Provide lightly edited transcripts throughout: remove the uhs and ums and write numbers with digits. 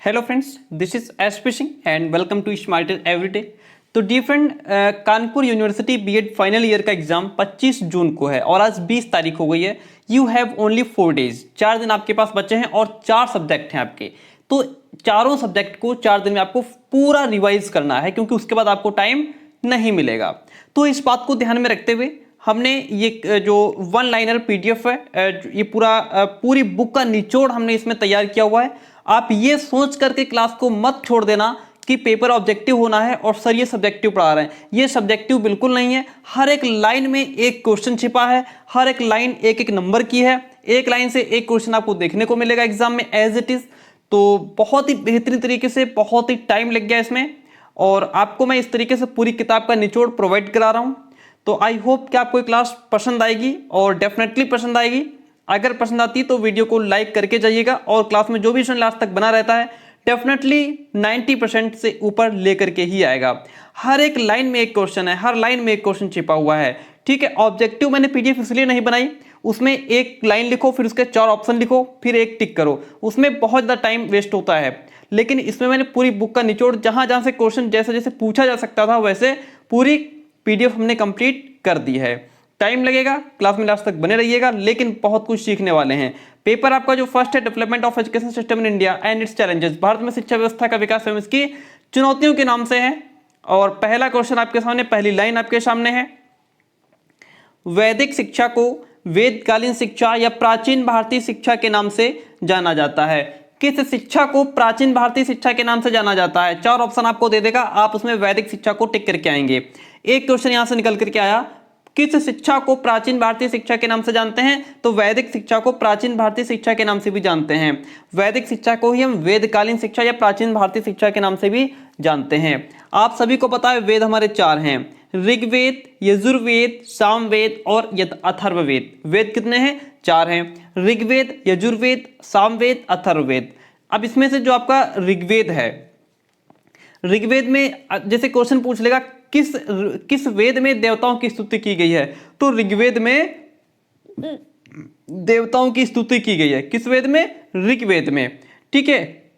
Hello friends, this is SP Singh and welcome to smarter everyday. तो dear friend, Kanpur university BEd final year का exam 25 जून को है और आज 20 तारीख हो गई है। यू हैव ओनली 4 डेज, 4 दिन आपके पास बचे हैं और 4 सब्जेक्ट हैं आपके। तो चारों सब्जेक्ट को 4 दिन में आपको पूरा रिवाइज करना है क्योंकि उसके बाद आपको टाइम नहीं मिलेगा। तो इस बात को ध्यान में रखते हुए हमने ये जो वन लाइनर पीडीएफ है, ये पूरी बुक का निचोड़ हमने इसमें तैयार किया हुआ है। आप ये सोच करके क्लास को मत छोड़ देना कि पेपर ऑब्जेक्टिव होना है और सर ये सब्जेक्टिव पढ़ा रहे हैं। ये सब्जेक्टिव बिल्कुल नहीं है। हर एक लाइन में एक क्वेश्चन छिपा है, हर एक लाइन एक एक नंबर की है। एक लाइन से एक क्वेश्चन आपको देखने को मिलेगा एग्जाम में एज इट इज। तो बहुत ही बेहतरीन तरीके से, बहुत ही टाइम लग गया इसमें और आपको मैं इस तरीके से पूरी किताब का निचोड़ प्रोवाइड करा रहा हूं। तो आई होप कि आपको ये क्लास पसंद आएगी और डेफिनेटली पसंद आएगी। अगर पसंद आती है तो वीडियो को लाइक करके जाइएगा और क्लास में जो भी स्टूडेंट लास्ट तक बना रहता है डेफिनेटली 90% से ऊपर लेकर के ही आएगा। हर एक लाइन में एक क्वेश्चन है, हर लाइन में एक क्वेश्चन छिपा हुआ है। ठीक है, ऑब्जेक्टिव मैंने पीडीएफ इसलिए नहीं बनाई, उसमें एक लाइन लिखो फिर उसके 4 ऑप्शन लिखो फिर एक टिक करो, उसमें बहुत ज़्यादा टाइम वेस्ट होता है। लेकिन इसमें मैंने पूरी बुक का निचोड़ जहां जहां से क्वेश्चन जैसे जैसे पूछा जा सकता था वैसे पूरी पीडीएफ हमने कंप्लीट कर दी है। टाइम लगेगा, क्लास में लास्ट तक बने रहिएगा, लेकिन बहुत कुछ सीखने वाले हैं। पेपर आपका जो फर्स्ट है, development of education system in India and it's challenges, Bharat में शिक्षा व्यवस्था का विकास एवं इसकी चुनौतियों के नाम से है। और पहला क्वेश्चन आपके सामने, पहली लाइन आपके सामने है, वैदिक शिक्षा को वेदकालीन शिक्षा या प्राचीन भारतीय शिक्षा के नाम से जाना जाता है। किस शिक्षा को प्राचीन भारतीय शिक्षा के नाम से जाना जाता है? 4 ऑप्शन आपको दे देगा, आप उसमें वैदिक शिक्षा को टिक करके आएंगे। एक क्वेश्चन यहां से निकल करके आया, किस शिक्षा को प्राचीन भारतीय शिक्षा के नाम से जानते हैं? तो वैदिक शिक्षा को प्राचीन भारतीय शिक्षा के नाम से भी जानते हैं। वैदिक शिक्षा को ही हम वेदकालीन शिक्षा या प्राचीन भारतीय शिक्षा के नाम से भी जानते हैं। आप सभी को पता है वेद हमारे 4 हैं, ऋग्वेद, यजुर्वेद, सामवेद और अथर्ववेद। वेद कितने हैं? 4 हैं, ऋग्वेद, यजुर्वेद, सामवेद, अथर्ववेद। अब इसमें से जो आपका ऋग्वेद है, ऋग्वेद में जैसे क्वेश्चन पूछ लेगा किस वेद में देवताओं की स्तुति की गई है, तो ऋग्वेद में देवताओं की स्तुति की गई है। किस वेद में? ऋग्वेद में। ठीक है,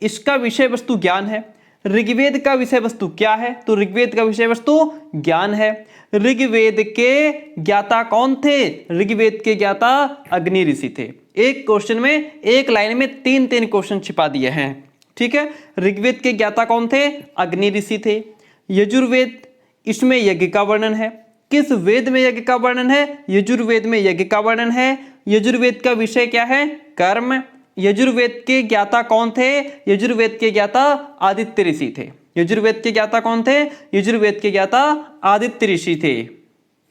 इसका विषय वस्तु ज्ञान है। ऋग्वेद का विषय वस्तु क्या है? तो ऋग्वेद का विषय वस्तु ज्ञान है। ऋग्वेद के ज्ञाता कौन थे? ऋग्वेद के ज्ञाता अग्नि ऋषि थे। एक क्वेश्चन में, एक लाइन में 3-3 क्वेश्चन छिपा दिए हैं। ठीक है, ऋग्वेद के ज्ञाता कौन थे? अग्नि ऋषि थे। यजुर्वेद, इसमें यज्ञ का वर्णन है। किस वेद में यज्ञ का वर्णन है? यजुर्वेद में यज्ञ का वर्णन है। यजुर्वेद का विषय क्या है? कर्म। यजुर्वेद के ज्ञाता कौन थे? यजुर्वेद के ज्ञाता आदित्य ऋषि थे। यजुर्वेद के ज्ञाता कौन थे? यजुर्वेद के ज्ञाता आदित्य ऋषि थे।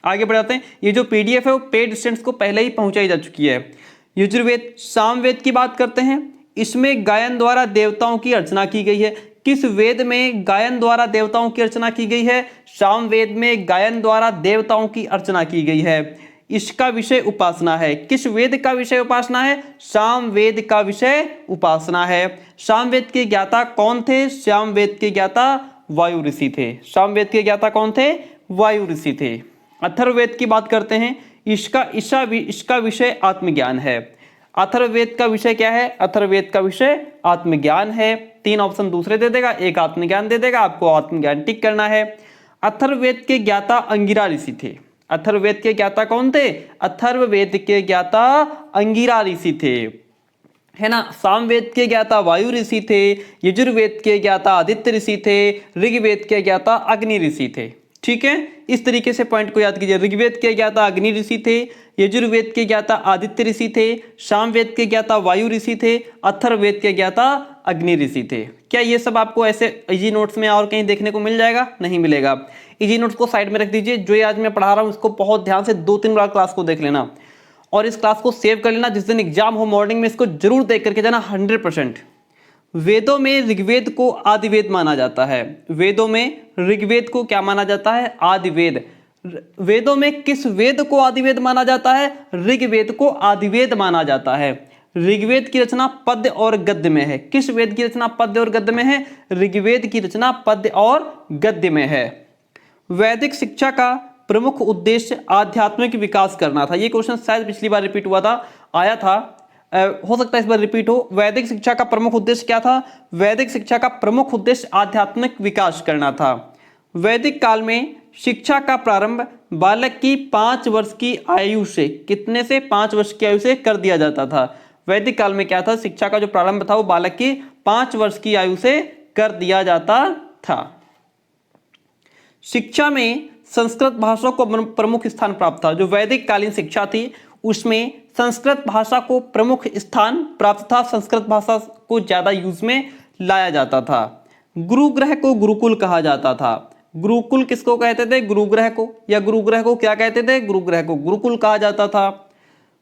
आगे बढ़ाते हैं। ये जो पीडीएफ है वो पेड स्टूडेंट्स को पहले ही पहुंचाई जा चुकी है। यजुर्वेद, सामवेद की बात करते हैं। इसमें गायन द्वारा देवताओं की अर्चना की गई है। किस वेद में गायन द्वारा देवताओं की अर्चना की गई है? सामवेद में गायन द्वारा देवताओं की अर्चना की गई है। इसका विषय उपासना है। किस वेद का विषय उपासना है? सामवेद का विषय उपासना है। सामवेद के ज्ञाता कौन थे? सामवेद के ज्ञाता वायु ऋषि थे। सामवेद के ज्ञाता कौन थे? वायु ऋषि थे। अथर्ववेद की बात करते हैं। इसका विषय आत्मज्ञान है। अथर्ववेद का विषय क्या है? अथर्ववेद का विषय आत्मज्ञान है। 3 ऑप्शन दूसरे दे देगा, एक आत्मज्ञान दे देगा, आपको आत्मज्ञान टिक करना है। अथर्ववेद के ज्ञाता अंगिरा ऋषि थे। अथर्ववेद के ज्ञाता कौन थे? अथर्ववेद के ज्ञाता अंगिरा ऋषि थे, है ना। सामवेद के ज्ञाता वायु ऋषि थे। यजुर्वेद के ज्ञाता आदित्य ऋषि थे। ऋग्वेद के ज्ञाता अग्नि ऋषि थे। ठीक है, इस तरीके से पॉइंट को याद कीजिए। ऋग्वेद के ज्ञाता अग्नि ऋषि थे, यजुर्वेद के ज्ञाता आदित्य ऋषि थे, सामवेद के ज्ञाता वायु ऋषि थे, अथर्ववेद के ज्ञाता अग्नि ऋषि थे। क्या ये सब आपको ऐसे इजी नोट्स में और कहीं देखने को मिल जाएगा? नहीं मिलेगा। इजी नोट्स को साइड में रख दीजिए। जो ये आज मैं पढ़ा रहा हूँ इसको बहुत ध्यान से 2-3 बार क्लास को देख लेना और इस क्लास को सेव कर लेना। जिस दिन एग्जाम हो मॉर्निंग में इसको जरूर देख करके जाना 100%। वेदों में ऋग्वेद को आदिवेद माना जाता है। वेदों में ऋग्वेद को क्या माना जाता है? आदिवेद। वेदों में किस वेद को आदिवेद माना जाता है? ऋग्वेद को आदिवेद माना जाता है। ऋग्वेद की रचना पद्य और गद्य में है। किस वेद की रचना पद्य और गद्य में है? ऋग्वेद की रचना पद्य और गद्य में है। वैदिक शिक्षा का प्रमुख उद्देश्य आध्यात्मिक विकास करना था। ये क्वेश्चन शायद पिछली बार रिपीट हुआ था, आया था। हो सकता है इस बार रिपीट हो। वैदिक शिक्षा का प्रमुख उद्देश्य क्या था? वैदिक शिक्षा का प्रमुख उद्देश्य आध्यात्मिक विकास करना था। वैदिक काल में शिक्षा का प्रारंभ बालक की 5 वर्ष की आयु से, कितने से? 5 वर्ष की आयु से कर दिया जाता था। वैदिक काल में क्या था? शिक्षा का जो प्रारंभ था वो बालक की 5 वर्ष की आयु से कर दिया जाता था। शिक्षा में संस्कृत भाषा को प्रमुख स्थान प्राप्त था। जो वैदिक कालीन शिक्षा थी उसमें संस्कृत भाषा को प्रमुख स्थान प्राप्त था। संस्कृत भाषा को ज्यादा यूज में लाया जाता था। गुरुग्रह को गुरुकुल कहा जाता था। गुरुकुल किसको कहते थे? गुरुग्रह को। या गुरुग्रह को क्या कहते थे? गुरुग्रह को गुरुकुल कहा जाता था।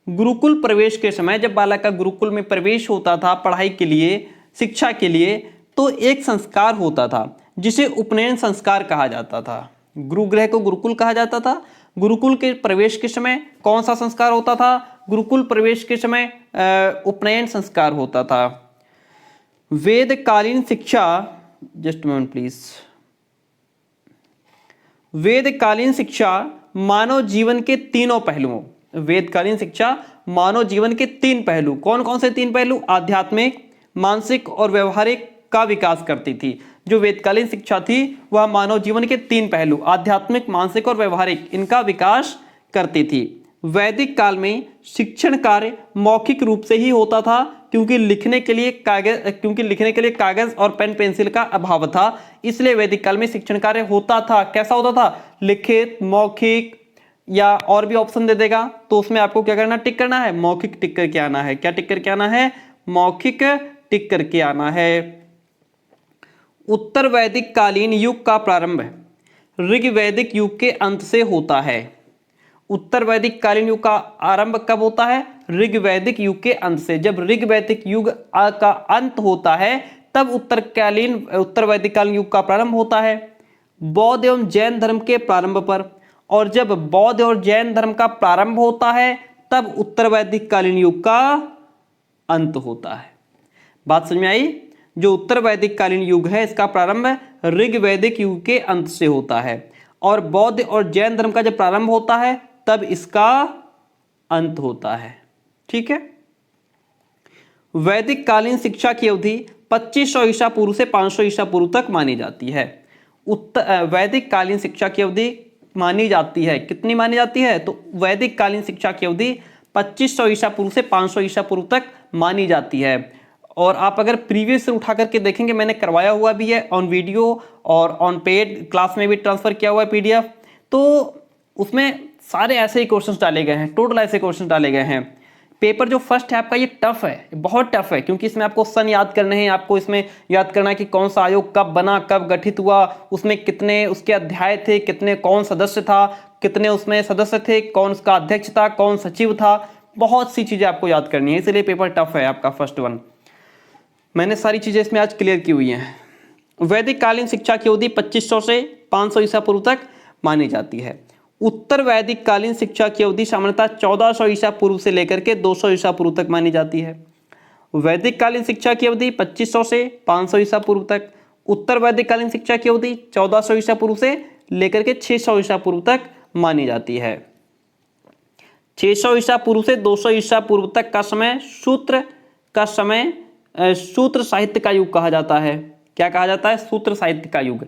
गुरुकुल प्रवेश के समय जब बालक का गुरुकुल में प्रवेश होता था पढ़ाई के लिए, शिक्षा के लिए, तो एक संस्कार होता था जिसे उपनयन संस्कार कहा जाता था। गुरुग्रह को गुरुकुल कहा जाता था। गुरुकुल के प्रवेश के समय कौन सा संस्कार होता था? गुरुकुल प्रवेश के समय उपनयन संस्कार होता था। वेदकालीन शिक्षा, जस्ट मोमेंट प्लीज। वेदकालीन शिक्षा मानव जीवन के तीनों पहलुओं, वेदकालीन शिक्षा मानव जीवन के 3 पहलू, कौन कौन से 3 पहलू? आध्यात्मिक, मानसिक और व्यवहारिक का विकास करती थी। जो वेदकालीन शिक्षा थी वह मानव जीवन के 3 पहलू, आध्यात्मिक, मानसिक और व्यवहारिक, इनका विकास करती थी। वैदिक काल में शिक्षण कार्य मौखिक रूप से ही होता था क्योंकि लिखने के लिए कागज और पेन पेंसिल का अभाव था। इसलिए वैदिक काल में शिक्षण कार्य होता था। कैसा होता था? लिखित, मौखिक, या और भी ऑप्शन दे देगा तो उसमें आपको क्या करना? टिक करना है, मौखिक टिक करके आना है। क्या टिक करके आना है? मौखिक टिक करके आना है। उत्तर वैदिक कालीन युग का प्रारंभ ऋग्वैदिक युग के अंत से होता है। उत्तर वैदिक कालीन युग का आरंभ कब होता है? ऋग्वैदिक युग के अंत से। जब ऋग्वैदिक युग का अंत होता है तब उत्तर वैदिक कालीन युग का प्रारंभ होता है। बौद्ध एवं जैन धर्म के प्रारंभ पर, और जब बौद्ध और जैन धर्म का प्रारंभ होता है तब उत्तर वैदिक कालीन युग का अंत होता है। बात समझ में आई? जो उत्तर वैदिक कालीन युग है इसका प्रारंभ ऋग्वैदिक युग के अंत से होता है और बौद्ध और जैन धर्म का जब प्रारंभ होता है तब इसका अंत होता है। ठीक है। वैदिक कालीन शिक्षा की अवधि 2500 ईसा पूर्व से 500 ईसा पूर्व तक मानी जाती है। वैदिक कालीन शिक्षा की अवधि मानी जाती है, कितनी मानी जाती है? तो वैदिक कालीन शिक्षा की अवधि 2500 ईसा पूर्व से 500 ईसा पूर्व तक मानी जाती है। और आप अगर प्रीवियस से उठा करके देखेंगे, मैंने करवाया हुआ भी है ऑन वीडियो और ऑन पेड क्लास में भी ट्रांसफर किया हुआ है PDF, तो उसमें सारे ऐसे ही क्वेश्चंस डाले गए हैं, टोटल ऐसे क्वेश्चन डाले गए हैं। पेपर जो फर्स्ट है आपका ये टफ है, बहुत टफ है, क्योंकि इसमें आपको सन याद करने हैं, आपको इसमें याद करना है कि कौन सा आयोग कब बना, कब गठित हुआ, उसमें कितने उसके अध्याय थे, कितने कौन सदस्य था, कितने उसमें सदस्य थे, कौन उसका अध्यक्ष था, कौन सचिव था, बहुत सी चीजें आपको याद करनी है, इसलिए पेपर टफ है आपका फर्स्ट वन। मैंने सारी चीजें इसमें आज क्लियर की हुई हैं। वैदिक कालीन शिक्षा की अवधि 2500 से 500 ईसा पूर्व तक मानी जाती है। उत्तर वैदिक कालीन शिक्षा की अवधि सामान्यतः 1400 ईसा पूर्व से लेकर के 200 ईसा पूर्व तक मानी जाती है। वैदिक कालीन शिक्षा की अवधि 2500 से 500 ईसा पूर्व तक, उत्तर वैदिक कालीन शिक्षा की अवधि 1400 ईसा पूर्व से लेकर के 600 ईसा पूर्व तक मानी जाती है। 600 ईसा पूर्व से 200 ईसा पूर्व तक का समय सूत्र साहित्य का युग कहा जाता है। क्या कहा जाता है? सूत्र साहित्य का युग।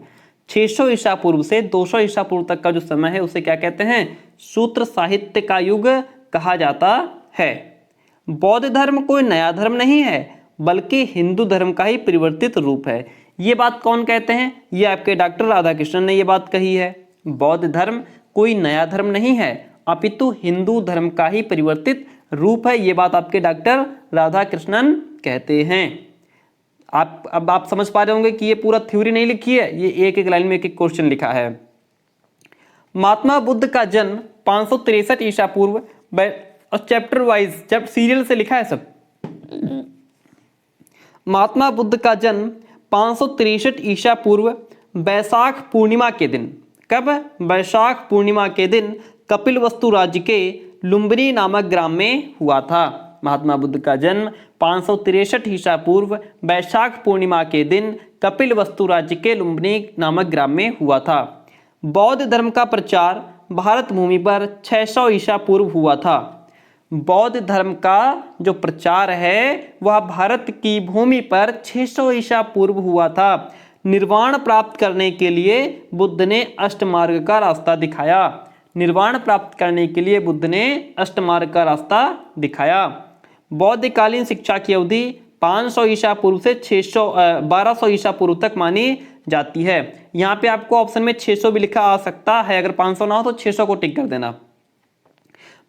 600 ईसा पूर्व से 200 ईसा पूर्व तक का जो समय है उसे क्या कहते हैं? सूत्र साहित्य का युग कहा जाता है। बौद्ध धर्म कोई नया धर्म नहीं है बल्कि हिंदू धर्म का ही परिवर्तित रूप है। ये बात कौन कहते हैं? ये आपके डॉक्टर राधाकृष्णन ने ये बात कही है। बौद्ध धर्म कोई नया धर्म नहीं है अपितु हिंदू धर्म का ही परिवर्तित रूप है। ये बात आपके डॉक्टर राधाकृष्णन कहते हैं। अब आप समझ पा रहे होंगे कि ये पूरा थ्योरी नहीं लिखी है, ये एक एक लाइन में एक एक क्वेश्चन लिखा है। महात्मा बुद्ध का जन्म 563 ईसा पूर्व, और चैप्टर वाइज जब सीरियल से लिखा है सब। महात्मा बुद्ध का जन्म 563 ईसा पूर्व बैसाख पूर्णिमा के दिन, कब? बैसाख पूर्णिमा के दिन कपिलवस्तु राज्य के लुम्बिनी नामक ग्राम में हुआ था। महात्मा बुद्ध का जन्म 563 ईसा पूर्व बैसाख पूर्णिमा के दिन कपिलवस्तु राज्य के लुम्बिनी नामक ग्राम में हुआ था। बौद्ध धर्म का प्रचार भारत भूमि पर 600 ईसा पूर्व हुआ था। बौद्ध धर्म का जो प्रचार है वह भारत की भूमि पर 600 ईसा पूर्व हुआ था। निर्वाण प्राप्त करने के लिए बुद्ध ने अष्टमार्ग का रास्ता दिखाया। निर्वाण प्राप्त करने के लिए बुद्ध ने अष्टमार्ग का रास्ता दिखाया। बौद्धकालीन शिक्षा की अवधि 500 ईसा पूर्व से 1200 ईसा पूर्व तक मानी जाती है। यहाँ पे आपको ऑप्शन में 600 भी लिखा आ सकता है, अगर 500 ना हो तो 600 को टिक कर देना।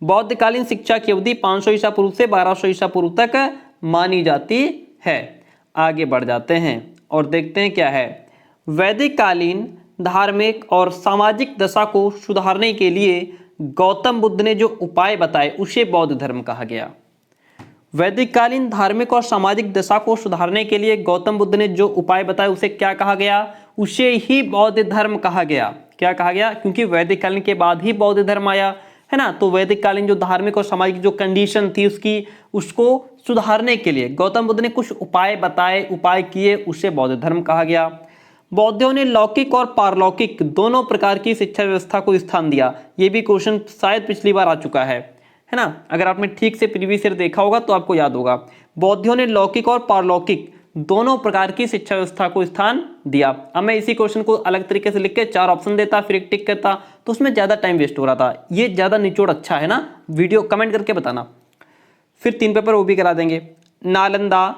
बौद्धकालीन शिक्षा की अवधि 500 ईसा पूर्व से 1200 ईसा पूर्व तक मानी जाती है। आगे बढ़ जाते हैं और देखते हैं क्या है। वैदिक कालीन धार्मिक और सामाजिक दशा को सुधारने के लिए गौतम बुद्ध ने जो उपाय बताए उसे बौद्ध धर्म कहा गया। वैदिक कालीन धार्मिक और सामाजिक दशा को सुधारने के लिए गौतम बुद्ध ने जो उपाय बताए उसे क्या कहा गया? उसे ही बौद्ध धर्म कहा गया। क्या कहा गया? क्योंकि वैदिक कालीन के बाद ही बौद्ध धर्म आया है ना। तो वैदिक कालीन जो धार्मिक और सामाजिक जो कंडीशन थी उसको सुधारने के लिए गौतम बुद्ध ने कुछ उपाय बताए, उपाय किए, उसे बौद्ध धर्म कहा गया। बौद्धों ने लौकिक और पारलौकिक दोनों प्रकार की शिक्षा व्यवस्था को स्थान दिया। ये भी क्वेश्चन शायद पिछली बार आ चुका है ना। अगर आपने ठीक से प्रीवियस ईयर देखा होगा तो आपको याद होगा। बौद्धों ने लौकिक और पारलौकिक दोनों प्रकार की शिक्षा व्यवस्था को स्थान दिया। अब मैं इसी क्वेश्चन को अलग तरीके से लिख के 4 ऑप्शन देता फिर एक टिक करता तो उसमें ज्यादा टाइम वेस्ट हो रहा था। ये ज्यादा निचोड़ अच्छा है ना। वीडियो कमेंट करके बताना। फिर 3 पेपर वो भी करा देंगे। नालंदा,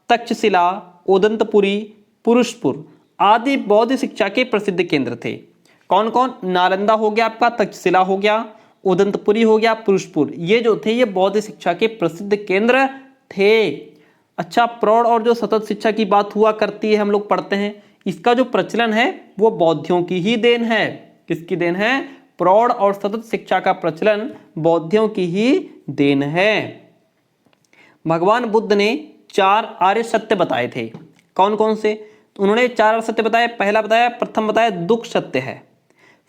तक्षशिला, उदंतपुरी, पुरुषपुर आदि बौद्ध शिक्षा के प्रसिद्ध केंद्र थे। कौन कौन? नालंदा हो गया आपका, तक्षशिला हो गया, उदंतपुरी हो गया, पुरुषपुर, ये जो थे ये बौद्ध शिक्षा के प्रसिद्ध केंद्र थे। अच्छा, प्रौढ़ और जो सतत शिक्षा की बात हुआ करती है, हम लोग पढ़ते हैं, इसका जो प्रचलन है वो बौद्धों की ही देन है। किसकी देन है? प्रौढ़ और सतत शिक्षा का प्रचलन बौद्धों की ही देन है। भगवान बुद्ध ने 4 आर्य सत्य बताए थे। कौन कौन से? उन्होंने 4 आर्य सत्य बताए। पहला बताया, प्रथम बताया दुख सत्य है।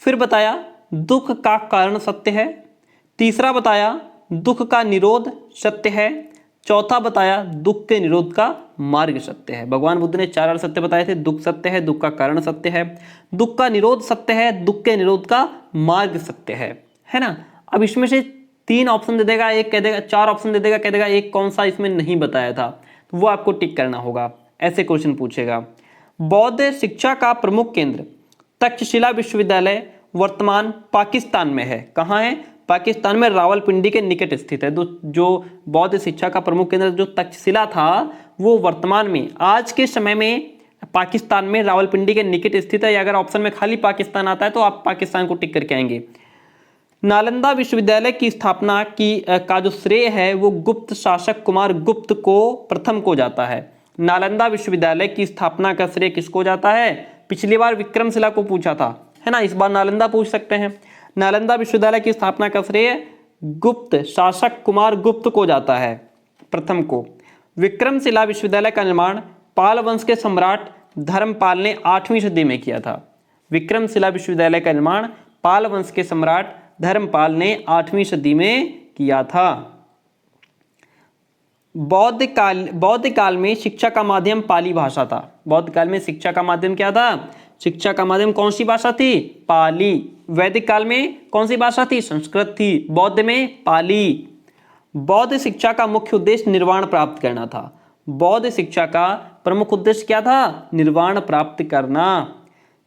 फिर बताया दुख का कारण सत्य है। तीसरा बताया दुख का निरोध सत्य है। चौथा बताया दुख के निरोध का मार्ग सत्य है। भगवान बुद्ध ने 4 सत्य बताए थे। दुख सत्य है, दुख का कारण सत्य है, दुख का निरोध सत्य है, दुख के निरोध का मार्ग सत्य है ना। अब इसमें से 3 ऑप्शन दे देगा, एक कह देगा, 4 ऑप्शन दे देगा, कह देगा एक कौन सा इसमें नहीं बताया था, तो वो आपको टिक करना होगा। ऐसे क्वेश्चन पूछेगा। बौद्ध शिक्षा का प्रमुख केंद्र तक्षशिला विश्वविद्यालय वर्तमान पाकिस्तान में है। कहाँ है? पाकिस्तान में रावलपिंडी के निकट स्थित है। जो बौद्ध शिक्षा का प्रमुख केंद्र जो तक्षशिला था वो वर्तमान में आज के समय में पाकिस्तान में रावलपिंडी के निकट स्थित है। या अगर ऑप्शन में खाली पाकिस्तान आता है तो आप पाकिस्तान को टिक करके आएंगे। नालंदा विश्वविद्यालय की स्थापना का जो श्रेय है वो गुप्त शासक कुमार गुप्त को प्रथम को जाता है। नालंदा विश्वविद्यालय की स्थापना का श्रेय किसको जाता है? पिछली बार विक्रमशिला को पूछा था, है ना। इस बार नालंदा पूछ सकते हैं। नालंदा विश्वविद्यालय की स्थापना का श्रेय गुप्त शासक कुमार गुप्त को जाता है, प्रथम को। विक्रमशिला विश्वविद्यालय का निर्माण पाल वंश के सम्राट धर्मपाल ने 8वीं सदी में किया था। विक्रमशिला विश्वविद्यालय का निर्माण पाल वंश के सम्राट धर्मपाल ने 8वीं सदी में किया था। बौद्ध काल में शिक्षा का माध्यम पाली भाषा था। बौद्ध काल में शिक्षा का माध्यम क्या था? शिक्षा का माध्यम कौन सी भाषा थी? पाली। वैदिक काल में कौन सी भाषा थी? संस्कृत थी। बौद्ध में पाली। बौद्ध शिक्षा का मुख्य उद्देश्य निर्वाण प्राप्त करना था। बौद्ध शिक्षा का प्रमुख उद्देश्य क्या था? निर्वाण प्राप्त करना।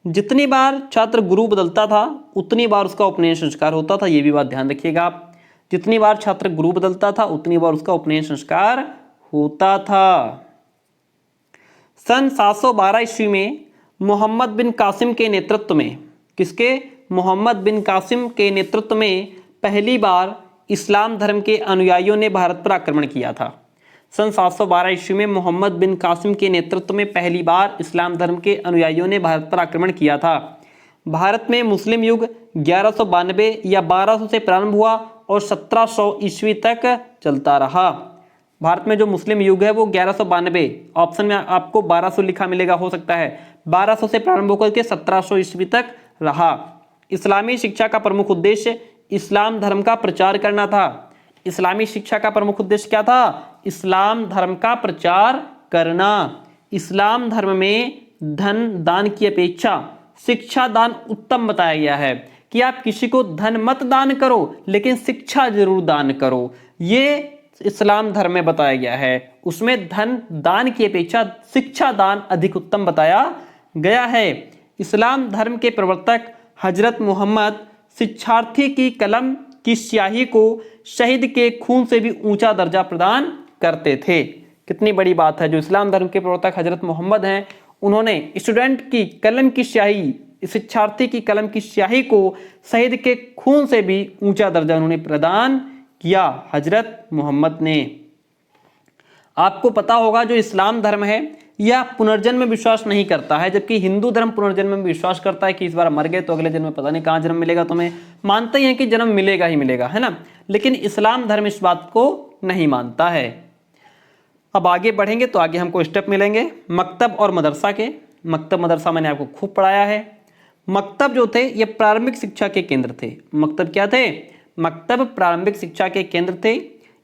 जितनी बार छात्र गुरु बदलता था उतनी बार उसका उपनयन संस्कार होता था। ये भी बात ध्यान रखिएगा आप। जितनी बार छात्र गुरु बदलता था उतनी बार उसका उपनयन संस्कार होता था। सन 712 ईस्वी में मोहम्मद बिन कासिम के नेतृत्व में, किसके? मोहम्मद बिन कासिम के नेतृत्व में पहली बार इस्लाम धर्म के अनुयायियों ने भारत पर आक्रमण किया था। सन 712 ईस्वी में मोहम्मद बिन कासिम के नेतृत्व में पहली बार इस्लाम धर्म के अनुयायियों ने भारत पर आक्रमण किया था। भारत में मुस्लिम युग 1192 या 1200 से प्रारंभ हुआ और 1700 ईस्वी तक चलता रहा। भारत में जो मुस्लिम युग है वो 1192, ऑप्शन में आपको 1200 लिखा मिलेगा, हो सकता है 1200 से प्रारंभ होकर के 1700 ईस्वी तक रहा। इस्लामी शिक्षा का प्रमुख उद्देश्य इस्लाम धर्म का प्रचार करना था। इस्लामी शिक्षा का प्रमुख उद्देश्य क्या था? इस्लाम धर्म का प्रचार करना। इस्लाम धर्म में धन दान की अपेक्षा शिक्षा दान उत्तम बताया गया है कि आप किसी को धन मत दान करो लेकिन शिक्षा जरूर दान करो। ये इस्लाम धर्म में बताया गया है। उसमें धन दान की अपेक्षा शिक्षा दान अधिक उत्तम बताया गया है। इस्लाम धर्म के प्रवर्तक हजरत मोहम्मद शिक्षार्थी की कलम की स्याही को शहीद के खून से भी ऊंचा दर्जा प्रदान करते थे। कितनी बड़ी बात है। जो इस्लाम धर्म के प्रवर्तक हजरत मोहम्मद हैं, उन्होंने स्टूडेंट की कलम की स्याही, शिक्षार्थी की कलम की स्याही को शहीद के खून से भी ऊंचा दर्जा उन्होंने प्रदान किया, हजरत मोहम्मद ने। आपको पता होगा जो इस्लाम धर्म है यह पुनर्जन्म में विश्वास नहीं करता है, जबकि हिंदू धर्म पुनर्जन्म में विश्वास करता है कि इस बार मर गए तो अगले जन्म में पता नहीं कहाँ जन्म मिलेगा। तुम्हें मानते ही हैं कि जन्म मिलेगा ही मिलेगा, है ना। लेकिन इस्लाम धर्म इस बात को नहीं मानता है। अब आगे बढ़ेंगे तो आगे हमको स्टेप मिलेंगे मकतब और मदरसा के। मकतब मदरसा मैंने आपको खूब पढ़ाया है। मकतब जो थे ये प्रारंभिक शिक्षा के केंद्र थे। मकतब क्या थे? मकतब प्रारंभिक शिक्षा के केंद्र थे।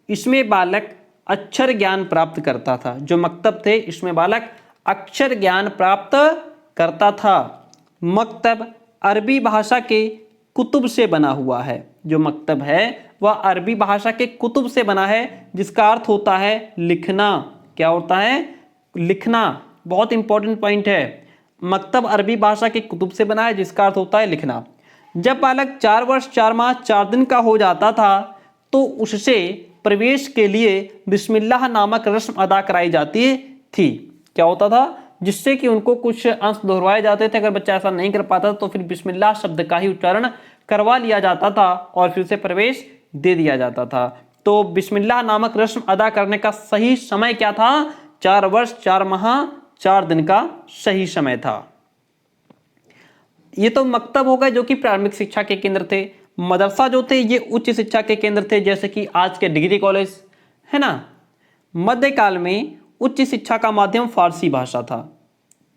इसमें बालक अक्षर ज्ञान प्राप्त करता था। जो मकतब थे इसमें बालक अक्षर ज्ञान प्राप्त करता था। मकतब अरबी भाषा के कुतुब से बना हुआ है। जो मकतब है वह अरबी भाषा के कुतुब से बना है, जिसका अर्थ होता है लिखना। क्या होता है? लिखना। बहुत इंपॉर्टेंट पॉइंट है। मकतब अरबी भाषा के कुतुब से बना है, जिसका अर्थ होता है लिखना। जब बालक 4 वर्ष 4 माह 4 दिन का हो जाता था तो उससे प्रवेश के लिए बिस्मिल्लाह नामक रस्म अदा कराई जाती थी। क्या होता था? जिससे कि उनको कुछ अंश दोहराए जाते थे। अगर बच्चा ऐसा नहीं कर पाता तो फिर बिस्मिल्लाह शब्द का ही उच्चारण करवा लिया जाता था और फिर उसे प्रवेश दे दिया जाता था। तो बिस्मिल्लाह नामक रस्म अदा करने का सही समय क्या था? 4 वर्ष 4 माह 4 दिन का सही समय था। ये तो मकतब हो गए जो कि प्रारंभिक शिक्षा के केंद्र थे। मदरसा जो थे ये उच्च शिक्षा के केंद्र थे, जैसे कि आज के डिग्री कॉलेज, है ना। मध्यकाल में उच्च शिक्षा का माध्यम फारसी भाषा था।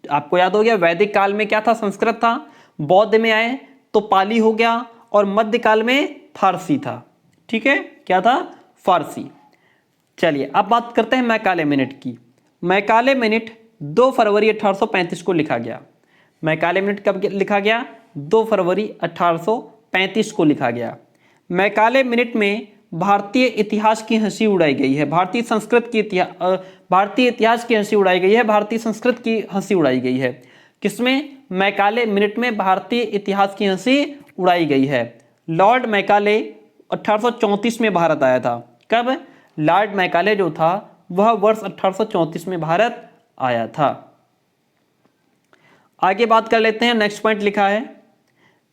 आपको याद हो गया, वैदिक काल में क्या था? संस्कृत था। बौद्ध में आए तो पाली हो गया और मध्यकाल में फारसी था। ठीक है, क्या था? फारसी। चलिए अब बात करते हैं मैकाले मिनट की। मैकाले मिनट 2 फरवरी 1835 को लिखा गया। मैकाले मिनट कब लिखा गया? 2 फरवरी 1835 को लिखा गया। मैकाले मिनट में भारतीय इतिहास की हंसी उड़ाई गई है। भारतीय संस्कृत की भारतीय इतिहास की हंसी उड़ाई गई है। भारतीय संस्कृत की हंसी उड़ाई गई है। किसमें? मैकाले मिनट में भारतीय इतिहास की हंसी उड़ाई गई है। लॉर्ड मैकाले 1834 में भारत आया था। कब? लॉर्ड मैकाले जो था वह वर्ष 1834 में भारत आया था। आगे बात कर लेते हैं। नेक्स्ट पॉइंट लिखा है,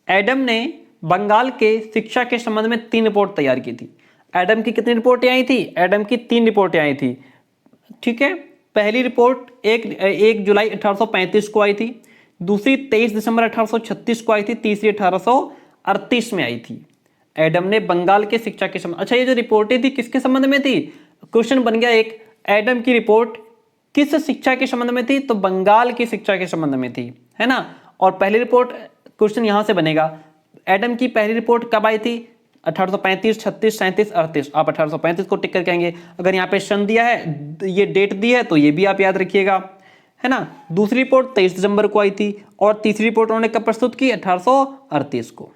एडम ने बंगाल के शिक्षा के संबंध में 3 रिपोर्ट तैयार की थी। एडम की कितनी रिपोर्टें आई थी? एडम की 3 रिपोर्टें आई थी। ठीक है, पहली रिपोर्ट 1 जुलाई 1835 को आई थी। दूसरी 23 दिसंबर 1836 को आई थी। तीसरी 1838 में आई थी। एडम ने बंगाल के शिक्षा के संबंध। अच्छा, ये जो रिपोर्टें थी किसके संबंध में थी? क्वेश्चन बन गया एक, एडम की रिपोर्ट किस शिक्षा के संबंध में थी? तो बंगाल की शिक्षा के संबंध में थी, है ना। और पहली रिपोर्ट, क्वेश्चन यहां से बनेगा, एडम की पहली रिपोर्ट कब आई थी? 1835, 36, 37, 38। आप 1835 को टिक कर कहेंगे। अगर यहाँ पे सन दिया है, ये डेट दी है, तो ये भी आप याद रखिएगा, है ना। दूसरी रिपोर्ट 23 दिसंबर को आई थी और तीसरी रिपोर्ट उन्होंने कब प्रस्तुत की? 1838 को।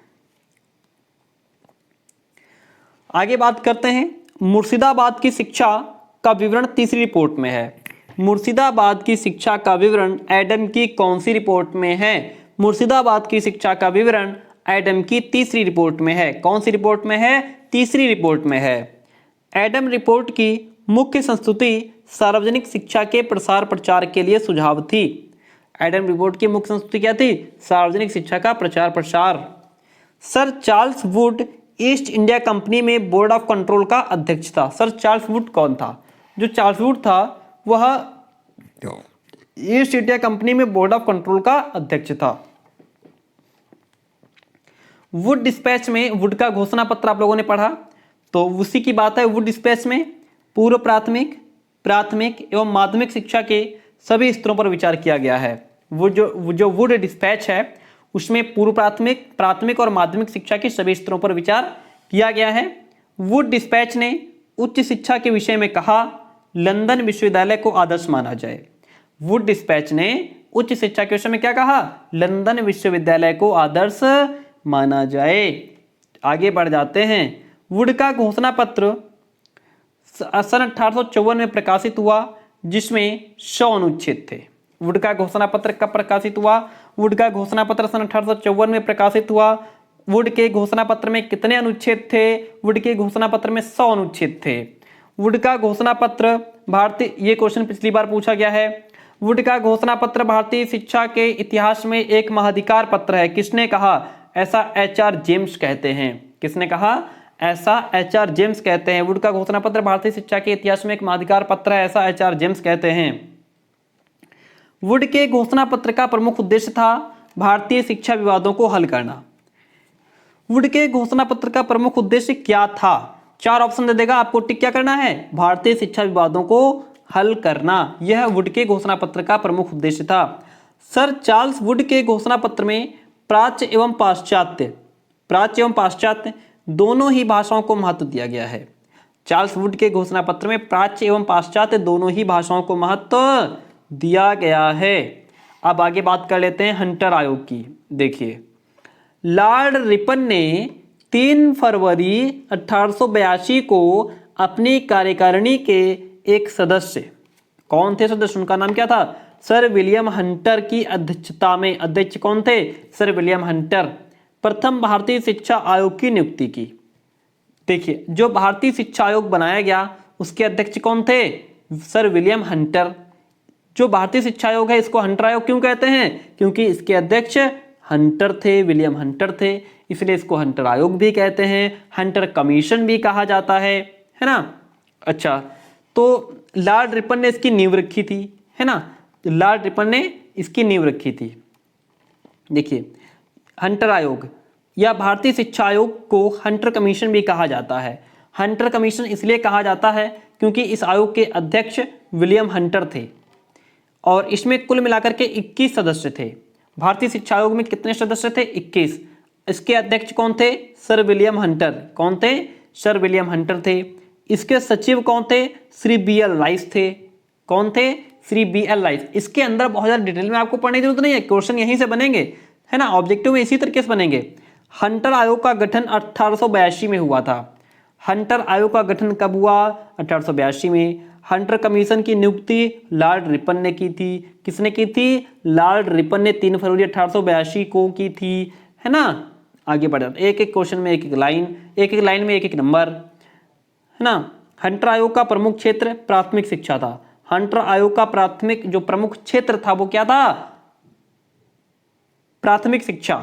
आगे बात करते हैं, मुर्शिदाबाद की शिक्षा का विवरण तीसरी रिपोर्ट में है। मुर्शिदाबाद की शिक्षा का विवरण एडम की कौन सी रिपोर्ट में है? मुर्शिदाबाद की शिक्षा का विवरण एडम की तीसरी रिपोर्ट में है। कौन सी रिपोर्ट में है? तीसरी रिपोर्ट में है। एडम रिपोर्ट की मुख्य संस्तुति सार्वजनिक शिक्षा के प्रसार प्रचार के लिए सुझाव थी। एडम रिपोर्ट की मुख्य संस्तुति क्या थी? सार्वजनिक शिक्षा का प्रचार प्रसार। Sir Charles Wood east India company में बोर्ड ऑफ कंट्रोल का अध्यक्ष था। सर चार्ल्स वुड कौन था? जो चार्ल्स वुड था वह ईस्ट इंडिया कंपनी में बोर्ड ऑफ कंट्रोल का अध्यक्ष था। वुड डिस्पैच में, वुड का घोषणा पत्र आप लोगों ने पढ़ा, तो उसी की बात है। वुड डिस्पैच में पूर्व प्राथमिक, प्राथमिक एवं माध्यमिक शिक्षा के सभी स्तरों पर विचार किया गया है। वो जो वुड डिस्पैच है उसमें पूर्व प्राथमिक, प्राथमिक और माध्यमिक शिक्षा के सभी स्तरों पर विचार किया गया है। वुड डिस्पैच ने उच्च शिक्षा के विषय में कहा, लंदन विश्वविद्यालय को आदर्श माना जाए। वुड डिस्पैच ने उच्च शिक्षा के विषय में क्या कहा? लंदन विश्वविद्यालय को आदर्श माना जाए। आगे बढ़ जाते हैं। वुड का घोषणा पत्र सन 1854 में प्रकाशित हुआ, जिसमें 100 अनुच्छेद थे। वुड का घोषणा पत्र कब प्रकाशित हुआ? वुड का घोषणा पत्र सन 1854 में प्रकाशित हुआ। वुड के घोषणा पत्र में कितने अनुच्छेद थे? वुड के घोषणा पत्र में 100 अनुच्छेद थे। वुड का घोषणा पत्र भारतीय, ये क्वेश्चन पिछली बार पूछा गया है। वुड का घोषणा पत्र भारतीय शिक्षा के इतिहास में एक महाधिकार पत्र है। किसने कहा? ऐसा एच.आर. जेम्स कहते हैं। किसने कहा? ऐसा एच.आर. जेम्स कहते हैं। वुड का घोषणा पत्र भारतीय शिक्षा के इतिहास में एक महाधिकार पत्र है, ऐसा एच.आर. जेम्स कहते हैं। वुड के घोषणा पत्र का प्रमुख उद्देश्य था भारतीय शिक्षा विवादों को हल करना। वुड के घोषणा पत्र का प्रमुख उद्देश्य क्या था? 4 ऑप्शन दे देगा आपको, टिक क्या करना है? भारतीय शिक्षा विवादों को हल करना। यह वुड के घोषणा पत्र का प्रमुख उद्देश्य था। सर चार्ल्स वुड के घोषणा पत्र में प्राच्य एवं पाश्चात्य दोनों ही भाषाओं को महत्व दिया गया है। चार्ल्स वुड के घोषणा पत्र में प्राच्य एवं पाश्चात्य दोनों ही भाषाओं को महत्व दिया गया है। अब आगे बात कर लेते हैं हंटर आयोग की। देखिए, लॉर्ड रिपन ने 3 फरवरी 1882 को अपनी कार्यकारिणी के एक सदस्य, कौन थे सदस्य, उनका नाम क्या था? सर विलियम हंटर की अध्यक्षता में, अध्यक्ष कौन थे? सर विलियम हंटर, प्रथम भारतीय शिक्षा आयोग की नियुक्ति की। देखिए, जो भारतीय शिक्षा आयोग बनाया गया उसके अध्यक्ष कौन थे? Sir William Hunter. जो भारतीय शिक्षा आयोग है इसको हंटर आयोग क्यों कहते हैं? क्योंकि इसके अध्यक्ष हंटर थे, विलियम हंटर थे, इसलिए इसको हंटर आयोग भी कहते हैं, हंटर कमीशन भी कहा जाता है ना। अच्छा, तो लॉर्ड रिपन ने इसकी नींव रखी थी, है ना। लॉर्ड रिपन ने इसकी नींव रखी थी। देखिए, हंटर आयोग या भारतीय शिक्षा आयोग को हंटर कमीशन भी कहा जाता है। हंटर कमीशन इसलिए कहा जाता है क्योंकि इस आयोग के अध्यक्ष विलियम हंटर थे और इसमें कुल मिलाकर के 21 सदस्य थे। भारतीय शिक्षा आयोग में कितने सदस्य थे? 21। इसके अध्यक्ष कौन थे? Sir William Hunter. कौन थे? सर विलियम हंटर थे। इसके सचिव कौन थे? श्री बी.एल. राइस थे। कौन थे? श्री बी.एल. राइस। इसके अंदर बहुत ज़्यादा डिटेल में आपको पढ़ने की जरूरत नहीं है, क्वेश्चन यहीं से बनेंगे, है ना। ऑब्जेक्टिव में इसी तरीके से बनेंगे। हंटर आयोग का गठन 1882 में हुआ था। हंटर आयोग का गठन कब हुआ? 1882 में। हंटर कमीशन की नियुक्ति लॉर्ड रिपन ने की थी। किसने की थी? लॉर्ड रिपन ने 3 फरवरी 1882 को की थी, है ना। आगे बढ़ जाते, एक एक क्वेश्चन में एक एक लाइन में एक एक नंबर, है ना। हंटर आयोग का प्रमुख क्षेत्र प्राथमिक शिक्षा था। हंटर आयोग का प्राथमिक जो प्रमुख क्षेत्र था वो क्या था? प्राथमिक शिक्षा।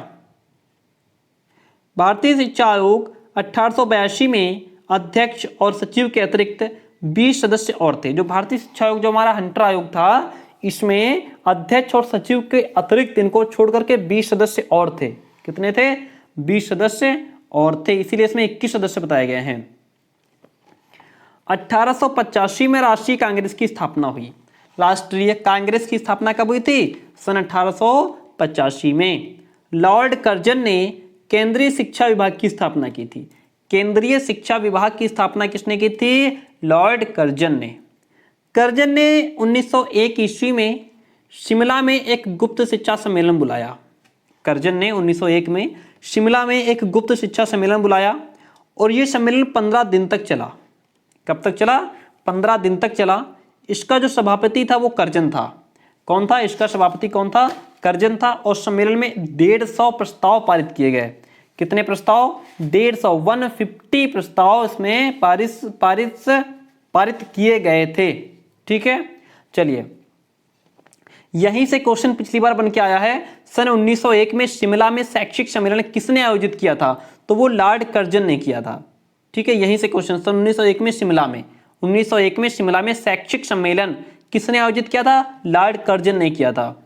भारतीय शिक्षा आयोग 1882 में अध्यक्ष और सचिव के अतिरिक्त 20 सदस्य और थे। जो भारतीय शिक्षा आयोग, जो हमारा हंटर आयोग था, इसमें अध्यक्ष और सचिव के अतिरिक्त इनको छोड़ करके 20 सदस्य और थे। कितने थे? 20 सदस्य और थे, इसीलिए इसमें 21 सदस्य बताए गए हैं। 1885 में राष्ट्रीय कांग्रेस की स्थापना हुई। राष्ट्रीय कांग्रेस की स्थापना कब हुई थी? सन 1885 में। लॉर्ड कर्जन ने केंद्रीय शिक्षा विभाग की स्थापना की थी। केंद्रीय शिक्षा विभाग की स्थापना किसने की थी? लॉर्ड कर्जन ने। कर्जन ने 1901 ईस्वी में शिमला में एक गुप्त शिक्षा सम्मेलन बुलाया। कर्जन ने 1901 में शिमला में एक गुप्त शिक्षा सम्मेलन बुलाया और यह सम्मेलन 15 दिन तक चला। कब तक चला? 15 दिन तक चला। इसका जो सभापति था वो कर्जन था। कौन था? इसका सभापति कौन था? कर्जन था। और सम्मेलन में 150 प्रस्ताव पारित किए गए। कितने प्रस्ताव? 150 प्रस्ताव इसमें पारित किए गए थे। ठीक है, चलिए, यहीं से क्वेश्चन पिछली बार बन के आया है। सन 1901 में शिमला में शैक्षिक सम्मेलन किसने आयोजित किया था? तो वो लॉर्ड कर्जन ने किया था। ठीक है, यहीं से क्वेश्चन, सन 1901 में शिमला में शैक्षिक सम्मेलन किसने आयोजित किया था? लॉर्ड कर्जन ने किया था।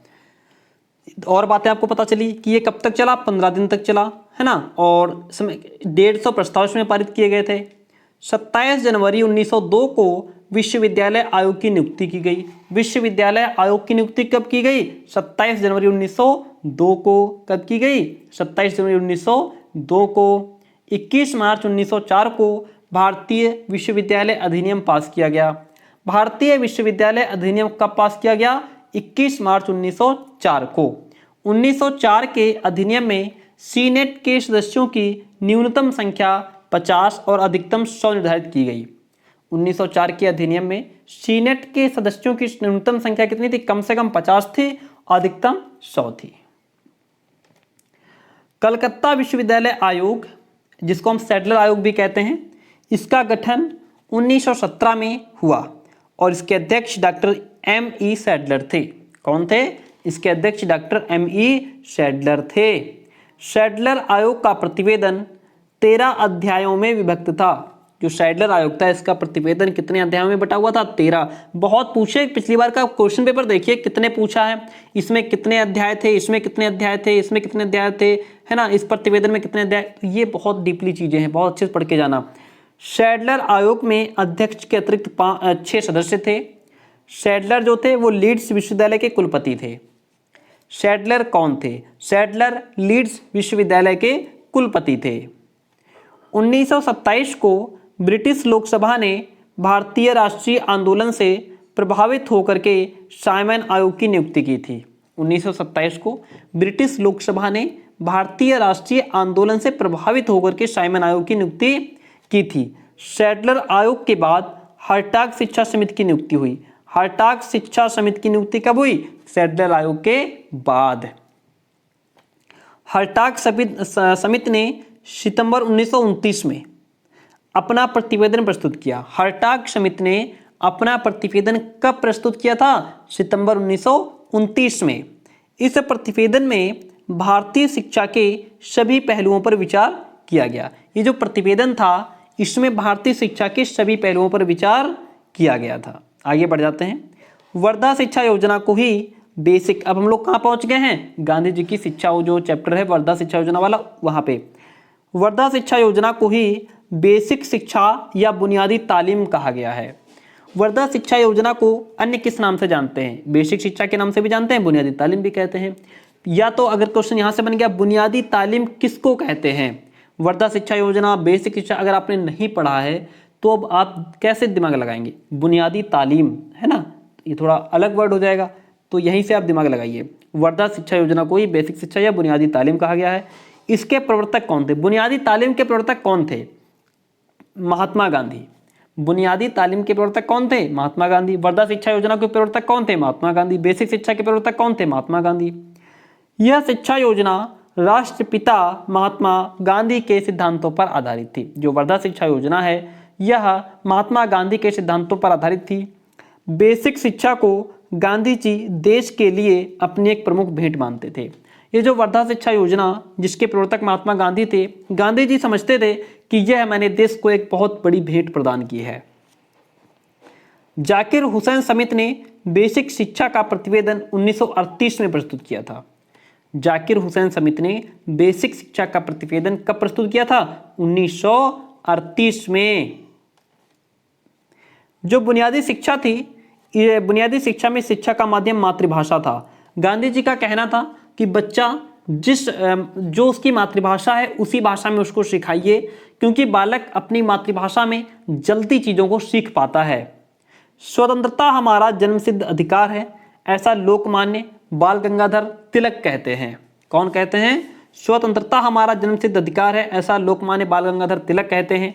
और बातें आपको पता चली कि ये कब तक चला? 15 दिन तक चला, है ना। और 150 प्रस्ताव इसमें पारित किए गए थे। 27 जनवरी 1902 को विश्वविद्यालय आयोग की नियुक्ति की गई। विश्वविद्यालय आयोग की नियुक्ति कब की गई? 27 जनवरी 1902 को। कब की गई? 27 जनवरी 1902 को। 21 मार्च 1904 को भारतीय विश्वविद्यालय अधिनियम पास किया गया। भारतीय विश्वविद्यालय अधिनियम कब पास किया गया? 21 मार्च 1904 को। 1904 के अधिनियम में सीनेट के सदस्यों की न्यूनतम संख्या 50 और अधिकतम 100 निर्धारित की गई। 1904 के अधिनियम में सीनेट के सदस्यों की न्यूनतम संख्या कितनी थी? कम से कम 50 थी, अधिकतम 100 थी। कलकत्ता विश्वविद्यालय आयोग, जिसको हम सैडलर आयोग भी कहते हैं, इसका गठन 1917 में हुआ और इसके अध्यक्ष डॉक्टर M.E. सैडलर थे। कौन थे? इसके अध्यक्ष डॉक्टर M.E. सैडलर थे। सैडलर आयोग का प्रतिवेदन 13 अध्यायों में विभक्त था। जो सैडलर आयोग था इसका प्रतिवेदन कितने अध्यायों में बटा हुआ था? 13। बहुत पूछे, पिछली बार का क्वेश्चन पेपर देखिए कितने पूछा है, इसमें कितने अध्याय थे, इसमें कितने अध्याय थे, इसमें कितने अध्याय थे, है ना, इस प्रतिवेदन में कितने अध्याय। तो ये बहुत डीपली चीजें हैं, बहुत अच्छे से पढ़ के जाना। सैडलर आयोग में अध्यक्ष के अतिरिक्त 6 सदस्य थे। सैडलर जो थे वो लीड्स विश्वविद्यालय के कुलपति थे। सैडलर कौन थे? सैडलर लीड्स विश्वविद्यालय के कुलपति थे। 1927 को ब्रिटिश लोकसभा ने भारतीय राष्ट्रीय आंदोलन से प्रभावित होकर के साइमन आयोग की नियुक्ति की थी। 1927 को ब्रिटिश लोकसभा ने भारतीय राष्ट्रीय आंदोलन से प्रभावित होकर के साइमन आयोग की नियुक्ति की थी। सैडलर आयोग के बाद हर्टाग शिक्षा समिति की नियुक्ति हुई। हर्टाग शिक्षा समिति की नियुक्ति कब हुई? सैडलर आयोग के बाद। हर्टाग समिति ने सितंबर 1929 में अपना प्रतिवेदन प्रस्तुत किया। हर्टाग समिति ने अपना प्रतिवेदन कब प्रस्तुत किया था? सितंबर 1929 में। इस प्रतिवेदन में भारतीय शिक्षा के सभी पहलुओं पर विचार किया गया। ये जो प्रतिवेदन था इसमें भारतीय शिक्षा के सभी पहलुओं पर विचार किया गया था। आगे बढ़ जाते हैं। वर्धा शिक्षा योजना को ही बेसिक, अब हम लोग कहाँ पहुंच गए हैं? गांधी जी की शिक्षा, वो जो चैप्टर है वर्धा शिक्षा योजना वाला, वहां पे। वर्धा शिक्षा योजना को ही बेसिक शिक्षा या बुनियादी तालीम कहा गया है। वर्धा शिक्षा योजना को अन्य किस नाम से जानते हैं? बेसिक शिक्षा के नाम से भी जानते हैं, बुनियादी तालीम भी कहते हैं। या तो अगर क्वेश्चन यहां से बन गया बुनियादी तालीम किसको कहते हैं? वर्धा शिक्षा योजना, बेसिक शिक्षा, अगर आपने नहीं पढ़ा है तो अब आप कैसे दिमाग लगाएंगे? बुनियादी तालीम, है ना, ये थोड़ा अलग वर्ड हो जाएगा, तो यहीं से आप दिमाग लगाइए। वर्धा शिक्षा योजना को ही बेसिक शिक्षा या बुनियादी तालीम कहा गया है। इसके प्रवर्तक कौन थे? बुनियादी तालीम के प्रवर्तक कौन थे? महात्मा गांधी। बुनियादी तालीम के प्रवर्तक कौन थे? महात्मा गांधी। वर्धा शिक्षा योजना के प्रवर्तक कौन थे? महात्मा गांधी। बेसिक शिक्षा के प्रवर्तक कौन थे? महात्मा गांधी। यह शिक्षा योजना राष्ट्रपिता महात्मा गांधी के सिद्धांतों पर आधारित थी। जो वर्धा शिक्षा योजना है यह महात्मा गांधी के सिद्धांतों पर आधारित थी। बेसिक शिक्षा को गांधी जी देश के लिए अपनी एक प्रमुख भेंट मानते थे। ये जो वर्धा शिक्षा योजना जिसके प्रवर्तक महात्मा गांधी थे, गांधी जी समझते थे कि यह मैंने देश को एक बहुत बड़ी भेंट प्रदान की है। जाकिर हुसैन समिति ने बेसिक शिक्षा का प्रतिवेदन 1938 में प्रस्तुत किया था। जाकिर हुसैन समिति ने बेसिक शिक्षा का प्रतिवेदन कब प्रस्तुत किया था? 1938 में। जो बुनियादी शिक्षा थी, ये बुनियादी शिक्षा में शिक्षा का माध्यम मातृभाषा था। गांधी जी का कहना था कि बच्चा जो उसकी मातृभाषा है उसी भाषा में उसको सिखाइए, क्योंकि बालक अपनी मातृभाषा में जल्दी चीज़ों को सीख पाता है। स्वतंत्रता हमारा जन्मसिद्ध अधिकार है, ऐसा लोकमान्य बाल गंगाधर तिलक कहते हैं। कौन कहते हैं? स्वतंत्रता हमारा जन्मसिद्ध अधिकार है, ऐसा लोकमान्य बाल गंगाधर तिलक कहते हैं।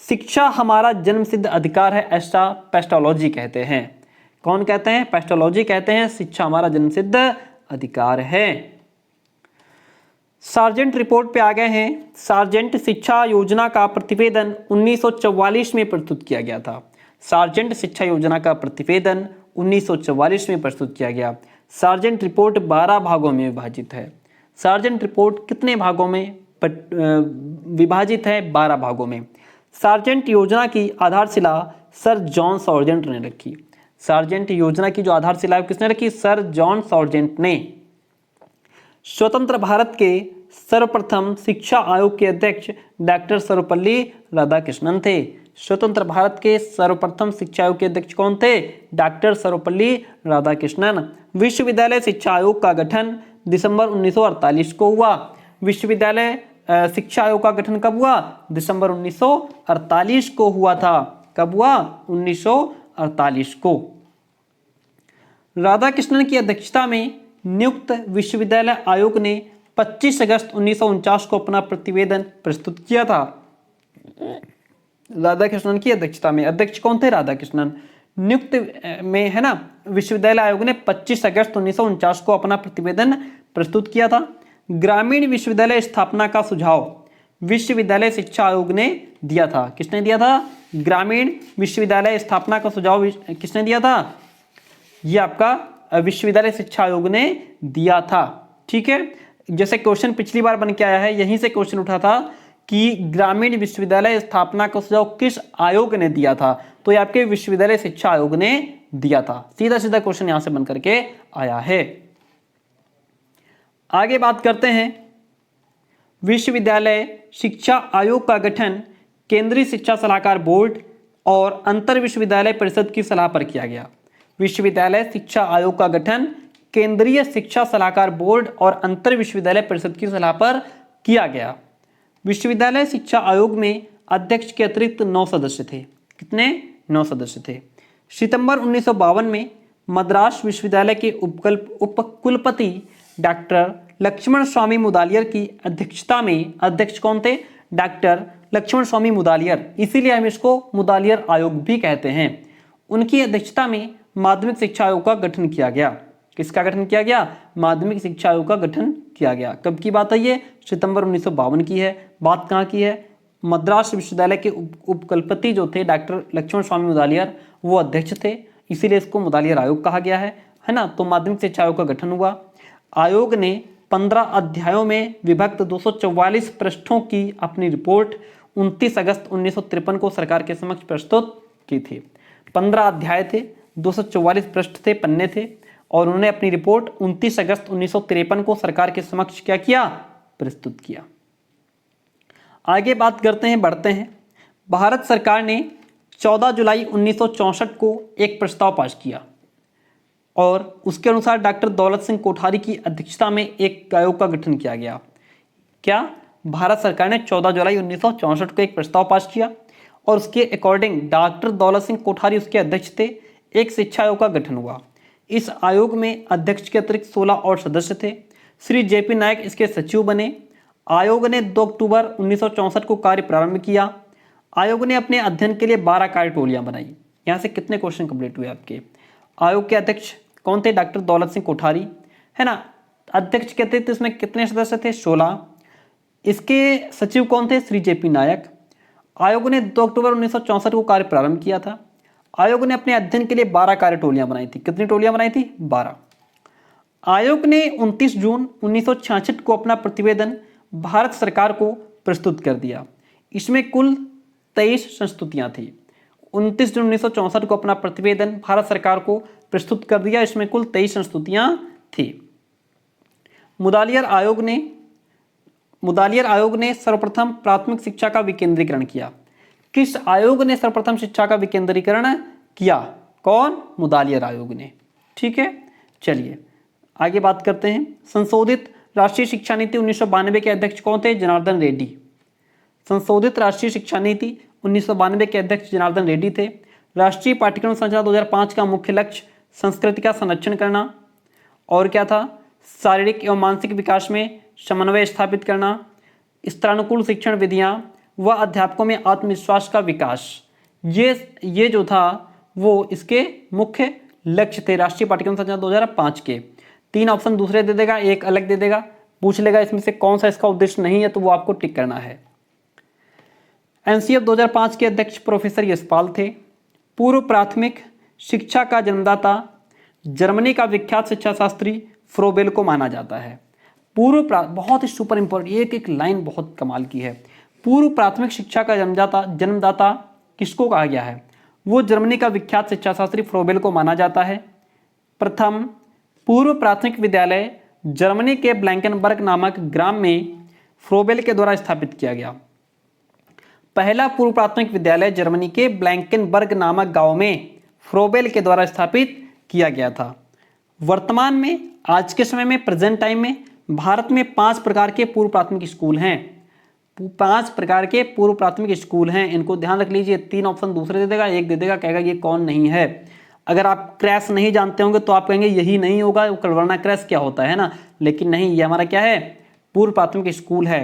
शिक्षा हमारा जन्मसिद्ध अधिकार है, ऐसा पेस्टोलॉजी कहते हैं। कौन कहते हैं? पेस्टोलॉजी कहते हैं शिक्षा हमारा जन्मसिद्ध अधिकार है। सार्जेंट रिपोर्ट पे आ गए हैं। सार्जेंट शिक्षा योजना का प्रतिवेदन 1944 में प्रस्तुत किया गया था। सार्जेंट शिक्षा योजना का प्रतिवेदन 1944 में प्रस्तुत किया गया। सार्जेंट रिपोर्ट 12 भागों में विभाजित है। सार्जेंट रिपोर्ट कितने भागों में विभाजित है? 12 भागों में। सार्जेंट योजना की आधारशिला सर जॉन सार्जेंट ने रखी। सार्जेंट योजना की जो आधारशिला है किसने रखी? सर जॉन सार्जेंट ने। स्वतंत्र भारत के सर्वप्रथम शिक्षा आयोग के अध्यक्ष डॉक्टर सर्वपल्ली राधाकृष्णन थे। स्वतंत्र भारत के सर्वप्रथम शिक्षा आयोग के अध्यक्ष कौन थे? डॉक्टर सर्वपल्ली राधाकृष्णन। विश्वविद्यालय शिक्षा आयोग का गठन दिसंबर 1948 को हुआ। विश्वविद्यालय शिक्षा आयोग का गठन कब हुआ? दिसंबर 1948 को हुआ था। कब हुआ? 1948 को। राधाकृष्णन की अध्यक्षता में नियुक्त विश्वविद्यालय आयोग ने 25 अगस्त 1949 को अपना प्रतिवेदन प्रस्तुत किया था। राधा कृष्णन की अध्यक्षता में। अध्यक्ष कौन थे? राधा कृष्णन। नियुक्त में है ना, विश्वविद्यालय आयोग ने 25 अगस्त 1949 को अपना प्रतिवेदन प्रस्तुत किया था। ग्रामीण विश्वविद्यालय स्थापना का सुझाव विश्वविद्यालय शिक्षा आयोग ने दिया था। किसने दिया था? ग्रामीण विश्वविद्यालय स्थापना का सुझाव किसने दिया था? ये आपका विश्वविद्यालय शिक्षा आयोग ने दिया था। ठीक है, जैसे क्वेश्चन पिछली बार बन के आया है, यहीं से क्वेश्चन उठा था कि ग्रामीण विश्वविद्यालय स्थापना का सुझाव किस आयोग ने दिया था, तो ये आपके विश्वविद्यालय शिक्षा आयोग ने दिया था। सीधा सीधा क्वेश्चन यहां से बन करके आया है। आगे बात करते हैं, विश्वविद्यालय शिक्षा आयोग का गठन केंद्रीय शिक्षा सलाहकार बोर्ड और अंतर विश्वविद्यालय परिषद की सलाह पर किया गया। विश्वविद्यालय शिक्षा आयोग का गठन केंद्रीय शिक्षा सलाहकार बोर्ड और अंतर विश्वविद्यालय परिषद की सलाह पर किया गया। विश्वविद्यालय शिक्षा आयोग में अध्यक्ष के अतिरिक्त 9 सदस्य थे। कितने? 9 सदस्य थे। सितंबर 1952 में मद्रास विश्वविद्यालय के उपकुलपति डॉक्टर लक्ष्मण स्वामी मुदालियर की अध्यक्षता में, अध्यक्ष कौन थे? डॉक्टर लक्ष्मण स्वामी मुदालियर, इसीलिए हम इसको मुदालियर आयोग भी कहते हैं। उनकी अध्यक्षता में माध्यमिक शिक्षा आयोग का गठन किया गया। किसका गठन किया गया? माध्यमिक शिक्षा आयोग का गठन किया गया। कब की बात है ये? सितंबर 1952 की है। बात कहाँ की है? मद्रास विश्वविद्यालय के उपकुलपति जो थे डॉक्टर लक्ष्मण स्वामी मुदालियर, वो अध्यक्ष थे, इसीलिए इसको मुदालियर आयोग कहा गया है ना। तो माध्यमिक शिक्षा आयोग का गठन हुआ। आयोग ने 15 अध्यायों में विभक्त 244 पृष्ठों की अपनी रिपोर्ट 29 अगस्त 1953 को सरकार के समक्ष प्रस्तुत की थी। 15 अध्याय थे, 244 पृष्ठ थे, पन्ने थे, और उन्होंने अपनी रिपोर्ट 29 अगस्त 1953 को सरकार के समक्ष क्या किया? प्रस्तुत किया। आगे बात करते हैं, बढ़ते हैं। भारत सरकार ने 14 जुलाई 1964 को एक प्रस्ताव पास किया और उसके अनुसार डॉक्टर दौलत सिंह कोठारी की अध्यक्षता में एक आयोग का गठन किया गया। क्या? भारत सरकार ने 14 जुलाई 1964 को एक प्रस्ताव पास किया और उसके अकॉर्डिंग डॉक्टर दौलत सिंह कोठारी उसके अध्यक्ष थे। एक शिक्षा आयोग का गठन हुआ। इस आयोग में अध्यक्ष के अतिरिक्त 16 और सदस्य थे। श्री जेपी नायक इसके सचिव बने। आयोग ने 2 अक्टूबर 1964 को कार्य प्रारंभ किया। आयोग ने अपने अध्ययन के लिए 12 कार्यटोलियां बनाई। यहाँ से कितने क्वेश्चन कंप्लीट हुए आपके? आयोग के अध्यक्ष कौन थे? डॉक्टर दौलत सिंह कोठारी, है ना। अध्यक्ष के अतिरिक्त इसमें कितने सदस्य थे? 16। इसके सचिव कौन थे? श्री जेपी नायक। आयोग ने 2 अक्टूबर 1964 को कार्य प्रारंभ किया था। आयोग ने अपने अध्ययन के लिए 12 कार्यटोलियां बनाई थी। कितनी टोलियां बनाई थी? 12। आयोग ने 29 जून 1966 को अपना प्रतिवेदन भारत सरकार को प्रस्तुत कर दिया। इसमें कुल 23 संस्तुतियां थी। 29 जून 1964 को अपना प्रतिवेदन भारत सरकार को प्रस्तुत कर दिया। इसमें कुल 23 संस्तुतियां थी। मुदालियर आयोग ने सर्वप्रथम प्राथमिक शिक्षा का विकेंद्रीकरण किया। किस आयोग ने सर्वप्रथम शिक्षा का विकेंद्रीकरण किया? कौन? मुदालियर आयोग ने। ठीक है, चलिए आगे बात करते हैं। संशोधित राष्ट्रीय शिक्षा नीति 1992 के अध्यक्ष कौन थे? जनार्दन रेड्डी। संशोधित राष्ट्रीय शिक्षा नीति 1992 के अध्यक्ष जनार्दन रेड्डी थे। राष्ट्रीय पाठ्यक्रम संरचना 2005 का मुख्य लक्ष्य संस्कृति का संरक्षण करना और क्या था? शारीरिक एवं मानसिक विकास में समन्वय स्थापित करना, स्तरानुकूल शिक्षण विधियां व अध्यापकों में आत्मविश्वास का विकास, ये जो था वो इसके मुख्य लक्ष्य थे राष्ट्रीय पाठ्यक्रम संरचना 2005 के। 3 ऑप्शन दूसरे दे देगा, एक अलग दे देगा, पूछ लेगा इसमें से कौन सा इसका उद्देश्य नहीं है, तो वो आपको टिक करना है। एनसीएफ 2005 के अध्यक्ष प्रोफेसर यशपाल थे। पूर्व प्राथमिक शिक्षा का जन्मदाता जर्मनी का विख्यात शिक्षा शास्त्री फ्रोबेल को माना जाता है। बहुत ही सुपर इंपॉर्टेंट, एक लाइन बहुत कमाल की है। पूर्व प्राथमिक शिक्षा का जन्मदाता किसको कहा गया है? वो जर्मनी का विख्यात शिक्षा शास्त्री फ्रोबेल को माना जाता है। प्रथम पूर्व प्राथमिक विद्यालय जर्मनी के ब्लैंकेनबर्ग नामक ग्राम में फ्रोबेल के द्वारा स्थापित किया गया। पहला पूर्व प्राथमिक विद्यालय जर्मनी के ब्लैंकेनबर्ग नामक गांव में फ्रोबेल के द्वारा स्थापित किया गया था। वर्तमान में, आज के समय में, प्रेजेंट टाइम में भारत में 5 प्रकार के पूर्व प्राथमिक स्कूल हैं। 5 प्रकार के पूर्व प्राथमिक स्कूल हैं, इनको ध्यान रख लीजिए। 3 ऑप्शन दूसरे दे देगा, एक दे देगा, कहेगा ये कौन नहीं है। अगर आप क्रैश नहीं जानते होंगे तो आप कहेंगे यही नहीं होगा, वरना क्रैश क्या होता है ना, लेकिन नहीं, ये हमारा क्या है? पूर्व प्राथमिक स्कूल है।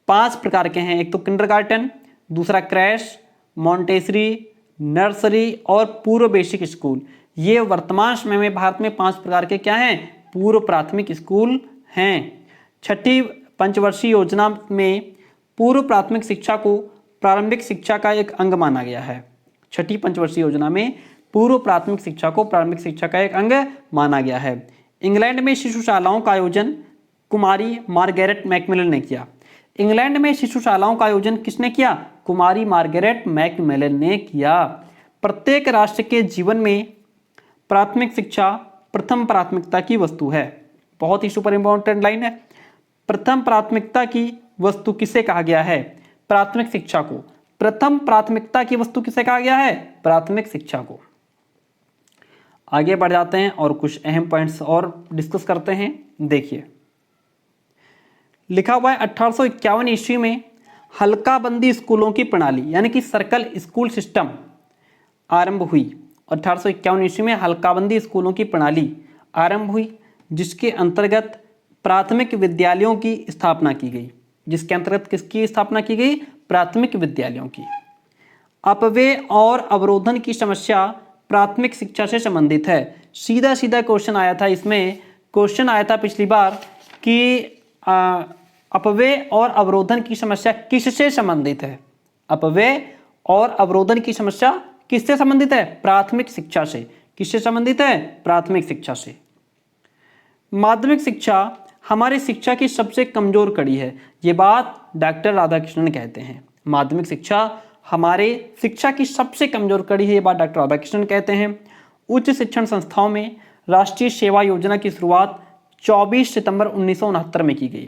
5 प्रकार के हैं। एक तो किंडरगार्टन, दूसरा क्रैश, मॉन्टेसरी, नर्सरी और पूर्व बेसिक स्कूल। ये वर्तमान समय में भारत में 5 प्रकार के क्या हैं? पूर्व प्राथमिक स्कूल हैं। छठी पंचवर्षीय योजना में पूर्व प्राथमिक शिक्षा को प्रारंभिक शिक्षा का एक अंग माना गया है। छठी पंचवर्षीय योजना में पूर्व प्राथमिक शिक्षा को प्रारंभिक शिक्षा का एक अंग माना गया है। इंग्लैंड में शिशुशालाओं का आयोजन कुमारी मार्गरेट मैकमिलन ने किया। इंग्लैंड में शिशुशालाओं का आयोजन किसने किया? कुमारी मार्गरेट मैकमिलन ने किया। प्रत्येक राष्ट्र के जीवन में प्राथमिक शिक्षा प्रथम प्राथमिकता की वस्तु है। बहुत ही सुपर इंपॉर्टेंट लाइन है। प्रथम प्राथमिकता की वस्तु किसे कहा गया है? प्राथमिक शिक्षा को। प्रथम प्राथमिकता की वस्तु किसे कहा गया है? प्राथमिक शिक्षा को। आगे बढ़ जाते हैं और कुछ अहम पॉइंट्स और डिस्कस करते हैं। देखिए, लिखा हुआ है 1851 ईस्वी में हल्काबंदी स्कूलों की प्रणाली यानी कि सर्कल स्कूल सिस्टम आरंभ हुई। 1851 ईस्वी में हल्काबंदी स्कूलों की प्रणाली आरंभ हुई, जिसके अंतर्गत प्राथमिक विद्यालयों की स्थापना की गई। जिसके अंतर्गत किसकी स्थापना की गई? प्राथमिक विद्यालयों की। अपव्यय और अवरोधन की समस्या प्राथमिक शिक्षा से संबंधित है। सीधा सीधा क्वेश्चन आया था, इसमें क्वेश्चन आया था पिछली बार कि अपव्यय और अवरोधन की समस्या किससे संबंधित है? अपव्यय और अवरोधन की समस्या किससे संबंधित है? प्राथमिक शिक्षा से। किससे संबंधित है? प्राथमिक शिक्षा से। माध्यमिक शिक्षा हमारी शिक्षा की सबसे कमजोर कड़ी है। ये बात डॉक्टर राधाकृष्णन कहते हैं। माध्यमिक शिक्षा हमारे शिक्षा की सबसे कमजोर कड़ी है, ये बात डॉक्टर राधाकृष्णन कहते हैं। उच्च शिक्षण संस्थाओं में राष्ट्रीय सेवा योजना की शुरुआत 24 सितंबर 1969 में की गई।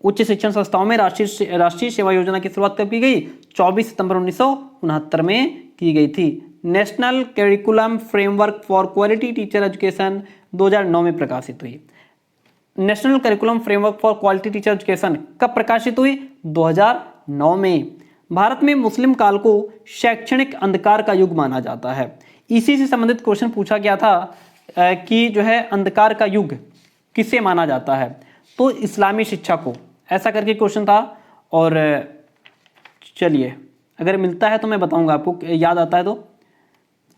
उच्च शिक्षण संस्थाओं में राष्ट्रीय सेवा योजना की शुरुआत कब की गई? 24 सितंबर 1969 में की गई थी। National curriculum framework for quality teacher education 2009 में प्रकाशित हुई। National curriculum framework for quality teacher education कब प्रकाशित हुई? 2009 में। भारत में मुस्लिम काल को शैक्षणिक अंधकार का युग माना जाता है। इसी से संबंधित क्वेश्चन पूछा गया था कि जो है अंधकार का युग किसे माना जाता है? तो इस्लामी शिक्षा को, ऐसा करके क्वेश्चन था। और चलिए, अगर मिलता है तो मैं बताऊंगा आपको, याद आता है तो।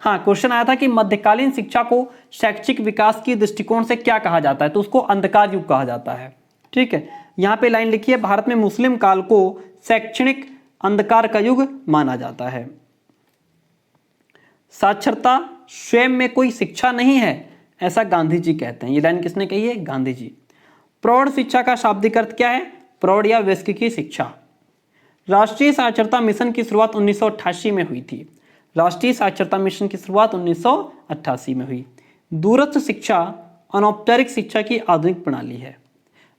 हाँ, क्वेश्चन आया था कि मध्यकालीन शिक्षा को शैक्षिक विकास की दृष्टिकोण से क्या कहा जाता है? तो उसको अंधकार युग कहा जाता है। ठीक है, यहाँ पे लाइन लिखी है, भारत में मुस्लिम काल को शैक्षणिक अंधकार का युग माना जाता है। साक्षरता स्वयं में कोई शिक्षा नहीं है, ऐसा गांधी जी कहते हैं। ये लाइन किसने कही है? गांधी जी। प्रौढ़ शिक्षा का शाब्दिक अर्थ क्या है? प्रौढ़ या वयस्क की शिक्षा। राष्ट्रीय साक्षरता मिशन की शुरुआत 1988 में हुई थी। राष्ट्रीय साक्षरता मिशन की शुरुआत 1988 में हुई। दूरस्थ शिक्षा अनौपचारिक शिक्षा की आधुनिक प्रणाली है।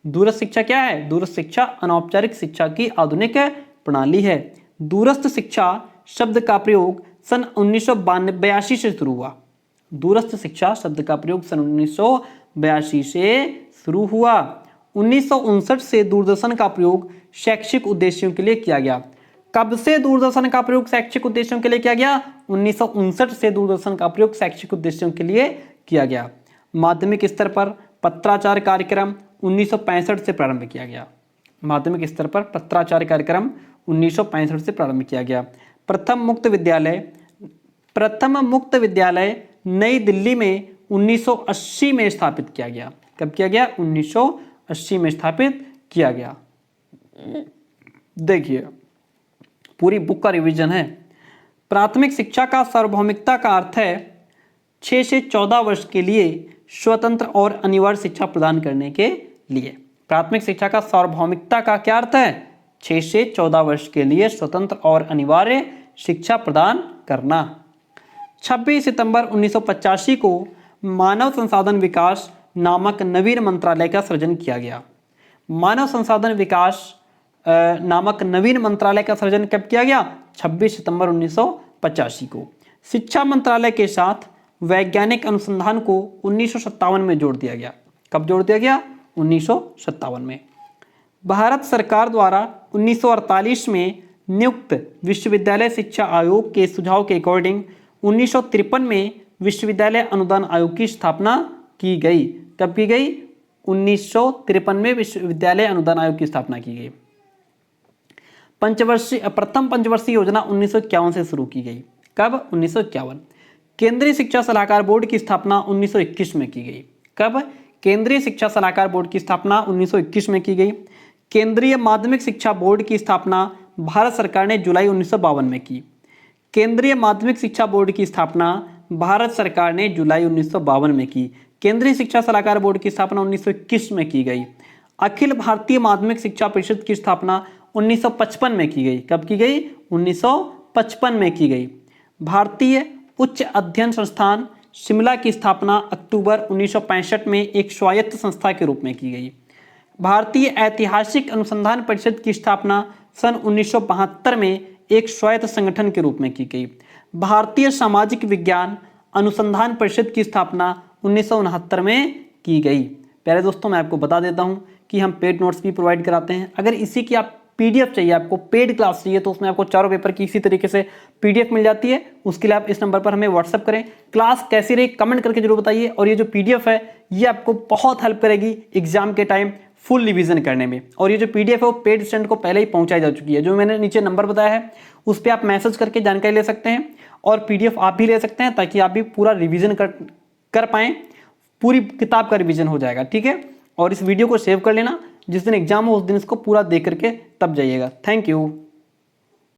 दूरस्थ शिक्षा क्या है? दूरस्थ शिक्षा अनौपचारिक शिक्षा की आधुनिक प्रणाली है। दूरस्थ शिक्षा शब्द का प्रयोग सन 1982 से शुरू हुआ। दूरस्थ शिक्षा शब्द का प्रयोग सन 1982 से शुरू हुआ। 1959 से दूरदर्शन का प्रयोग शैक्षिक उद्देश्यों के लिए किया गया। कब से दूरदर्शन का प्रयोग शैक्षिक उद्देश्यों के लिए किया गया? 1959 से दूरदर्शन का प्रयोग शैक्षिक उद्देश्यों के लिए किया गया। माध्यमिक स्तर पर पत्राचार कार्यक्रम 1965 से प्रारंभ किया गया। माध्यमिक स्तर पर पत्राचार कार्यक्रम 1965 से प्रारंभ किया गया। प्रथम मुक्त विद्यालय नई दिल्ली में 1980 में स्थापित किया गया। कब किया गया? 1980 में स्थापित किया गया। देखिए, पूरी बुक का रिवीजन है। प्राथमिक शिक्षा का सार्वभौमिकता का अर्थ है 6 से 14 वर्ष के लिए स्वतंत्र और अनिवार्य शिक्षा प्रदान करने के लिए। प्राथमिक शिक्षा का सार्वभौमिकता का क्या अर्थ है? 6 से 14 वर्ष के लिए स्वतंत्र और अनिवार्य शिक्षा प्रदान करना। 26 सितंबर 1985 को मानव संसाधन विकास नामक नवीन मंत्रालय का सृजन किया गया। मानव संसाधन विकास नामक नवीन मंत्रालय का सृजन कब किया गया? 26 सितंबर 1985 को। शिक्षा मंत्रालय के साथ वैज्ञानिक अनुसंधान को 1957 में जोड़ दिया गया। कब जोड़ दिया गया? 1957 में। भारत सरकार द्वारा 1948 में नियुक्त विश्वविद्यालय शिक्षा आयोग के सुझाव के अकॉर्डिंग 1953 में विश्वविद्यालय अनुदान आयोग की स्थापना की गई। कब की गई? 1953 में विश्वविद्यालय अनुदान आयोग की स्थापना की गई। प्रथम पंचवर्षीय योजना 1951 से शुरू की गई। कब? 1951। केंद्रीय शिक्षा सलाहकार बोर्ड की स्थापना 1921 में की गई। कब? केंद्रीय शिक्षा सलाहकार बोर्ड की स्थापना 1921 में की गई। केंद्रीय माध्यमिक शिक्षा बोर्ड की स्थापना भारत सरकार ने जुलाई 1952 में की। केंद्रीय माध्यमिक शिक्षा बोर्ड की स्थापना भारत सरकार ने जुलाई 1952 में की। केंद्रीय शिक्षा सलाहकार बोर्ड की स्थापना 1921 में की गई। अखिल भारतीय माध्यमिक शिक्षा परिषद की स्थापना 1955 में की गई। कब की गई? 1955 में की गई। भारतीय उच्च अध्ययन संस्थान शिमला की स्थापना अक्टूबर 1965 में एक स्वायत्त संस्था के रूप में की गई। भारतीय ऐतिहासिक अनुसंधान परिषद की स्थापना सन 1972 में एक स्वायत्त संगठन के रूप में की गई। भारतीय सामाजिक विज्ञान अनुसंधान परिषद की स्थापना 1969 में की गई। प्यारे दोस्तों, मैं आपको बता देता हूं कि हम पेड नोट्स भी प्रोवाइड कराते हैं। अगर इसी की आप पीडीएफ चाहिए, आपको पेड क्लास चाहिए, तो उसमें आपको चारों पेपर की इसी तरीके से पीडीएफ मिल जाती है। उसके लिए आप इस नंबर पर हमें व्हाट्सअप करें। क्लास कैसी रही कमेंट करके जरूर बताइए। और ये जो पीडीएफ है ये आपको बहुत हेल्प करेगी एग्जाम के टाइम फुल रिवीजन करने में। और ये जो पीडीएफ है वो पेड स्टूडेंट को पहले ही पहुंचाई जा चुकी है। जो मैंने नीचे नंबर बताया है उस पर आप मैसेज करके जानकारी ले सकते हैं और पीडीएफ आप भी ले सकते हैं, ताकि आप भी पूरा रिवीजन कर पाएँ। पूरी किताब का रिवीजन हो जाएगा, ठीक है। और इस वीडियो को सेव कर लेना, जिस दिन एग्जाम हो उस दिन इसको पूरा देख करके तब जाइएगा। Thank you.